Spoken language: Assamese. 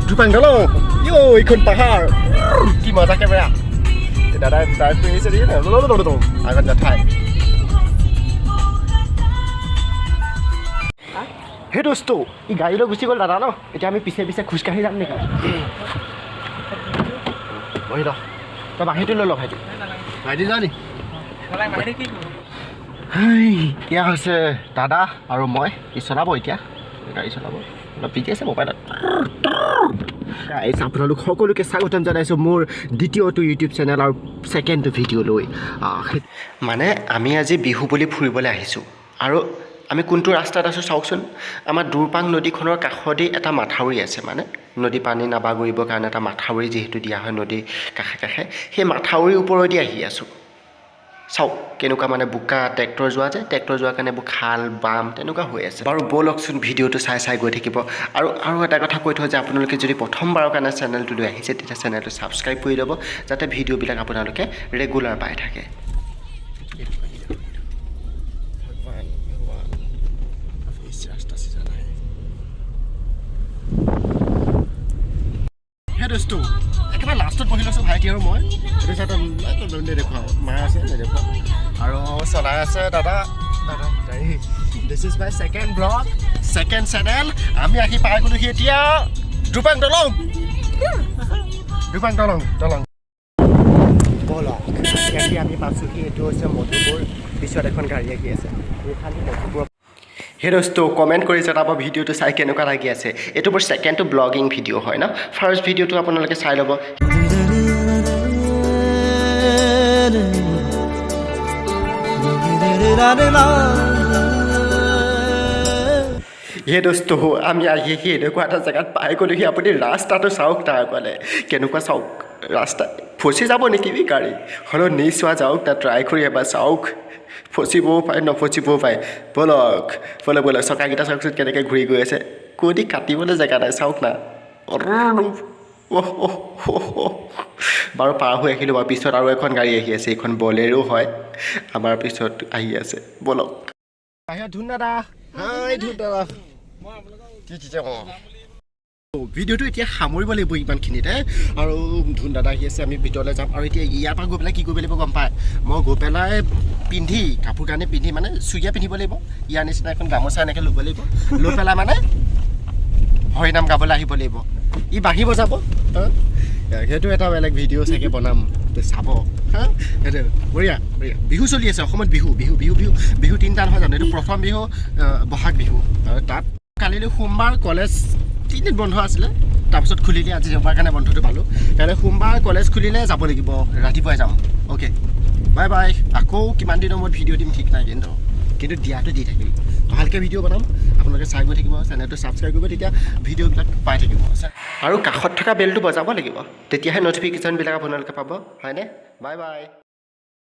Jupang dalo. Yo, ikon pahar. Ki mata kamera. Dada drive কৰি আছে দেই না আগত নাথাই হে দোস্ত ই গাড়ী লৈ গুচি গ'ল দাদা ন এতিয়া আমি পিছে পিছে খোজকাঢ়ি যাম নেকি বহি ৰ তই বাহিৰটো লৈ ল ভাইটি ভাইটি যা নি এতিয়া হৈছে দাদা আৰু মই চলাব এতিয়া গাড়ী চলাব অলপ পিটি আছে মোবাইলত আপোনালোক সকলোকে স্বাগতম জনাইছোঁ মোৰ দ্বিতীয়টো ইউটিউব চেনেল আৰু ছেকেণ্ডটো ভিডিঅ' লৈ মানে আমি আজি বিহু বুলি ফুৰিবলৈ আহিছোঁ আৰু আমি কোনটো ৰাস্তাত আছোঁ চাওকচোন আমাৰ দুৰপাং নদীখনৰ কাষতেই এটা মাথাউৰি আছে মানে নদী পানী নাবাগৰিবৰ কাৰণে এটা মাথাউৰি যিহেতু দিয়া হয় নদীৰ কাষে কাষে সেই মাথাউৰিৰ ওপৰেদি আহি আছোঁ চাওক কেনেকুৱা মানে বোকা ট্ৰেক্টৰ যোৱা যে ট্ৰেক্টৰ যোৱাৰ কাৰণে এইবোৰ খাল বাম তেনেকুৱা হৈ আছে বাৰু ব'লকচোন ভিডিঅ'টো চাই গৈ থাকিব আৰু এটা কথা কৈ থওঁ যে আপোনালোকে যদি প্ৰথমবাৰৰ কাৰণে চেনেলটোলৈ আহিছে তেতিয়া চেনেলটো ছাবস্ক্ৰাইব কৰি ল'ব যাতে ভিডিঅ'বিলাক আপোনালোকে ৰেগুলাৰ পাই থাকে হে দোস্ত একেবাৰে লাষ্টত বহি লৈছোঁ ভাইটি আৰু মই এইটো চাই নেদেখুৱাওঁ মা আছে নেদেখুৱাওঁ আৰু চলাই আছে দাদা গাড়ী this is my second blog second channel আমি আহি পাই গ'লোহি এতিয়া দুপাং দলং বলক এতিয়া আমি পাইছোঁহি এইটো হৈছে মধুপুৰ পিছত এখন গাড়ী আহি আছে এইফালে মধুপুৰ হে দোস্ত কমেণ্ট কৰি জনাব ভিডিঅ'টো চাই কেনেকুৱা লাগি আছে এইটো মোৰ ছেকেণ্ডটো ব্লগিং ভিডিঅ' হয় ন ফাৰ্ষ্ট ভিডিঅ'টো আপোনালোকে চাই ল'ব হে দোস্ত আমি আহি এনেকুৱা এটা জেগাত পাই গ'লোহি আপুনি ৰাস্তাটো চাওক তাৰ আগলে কেনেকুৱা চাওক ৰাস্তা ফচি যাব নেকি গাড়ী হ'লেও নি চোৱা যাওক তাত ট্ৰাই কৰি এবাৰ চাওক ফচিবও পাৰে নফচিবও পাৰে ব'লক চকাকেইটা চাওকচোন কেনেকৈ ঘূৰি গৈ আছে ক'দি কাটিবলৈ জেগা নাই চাওক না বাৰু পাৰ হৈ আহিলোঁ বাৰু পিছত আৰু এখন গাড়ী আহি আছে এইখন বলেৰো হয় আমাৰ পিছত আহি আছে ব'লক ধুন দাদা ভিডিঅ'টো এতিয়া সামৰিব লাগিব ইমানখিনিতে আৰু ধুন দাদা আহি আছে আমি ভিতৰলৈ যাম আৰু এতিয়া ইয়াৰ পৰা গৈ পেলাই কি কৰিব লাগিব গম পায় মই গৈ পেলাই পিন্ধি কাপোৰ কানি পিন্ধি মানে চুৰীয়া পিন্ধিব লাগিব ইয়াৰ নিচিনা এখন গামোচা এনেকৈ ল'ব লাগিব লৈ পেলাই মানে হৰিনাম গাবলৈ আহিব লাগিব ই বাঢ়িব যাব সেইটো এটা বেলেগ ভিডিঅ' চাগে বনাম চাব হা সেইটো বঢ়িয়া বিহু চলি আছে অসমত বিহু তিনিটা নহয় জানো এইটো প্ৰথম বিহু বহাগ বিহু আৰু তাত কালিলৈ সোমবাৰ কলেজ 3 দিন বন্ধ আছিলে তাৰপিছত খুলিলে আজি দেওবাৰ কাৰণে বন্ধটো পালোঁ কাইলৈ সোমবাৰ কলেজ খুলিলে যাব লাগিব ৰাতিপুৱাই যাম অ'কে বাই আকৌ কিমান দিনৰ মূৰত ভিডিঅ' দিম ঠিক নাই কিন্তু দিয়াটো দি থাকিম ভালকৈ ভিডিঅ' বনাম আপোনালোকে চাই গৈ থাকিব চেনেলটো ছাবস্ক্ৰাইব কৰিব তেতিয়া ভিডিঅ'বিলাক পাই থাকিব আৰু কাষত থকা বেলটো বজাব লাগিব তেতিয়াহে ন'টিফিকেশ্যনবিলাক আপোনালোকে পাব হয়নে বাই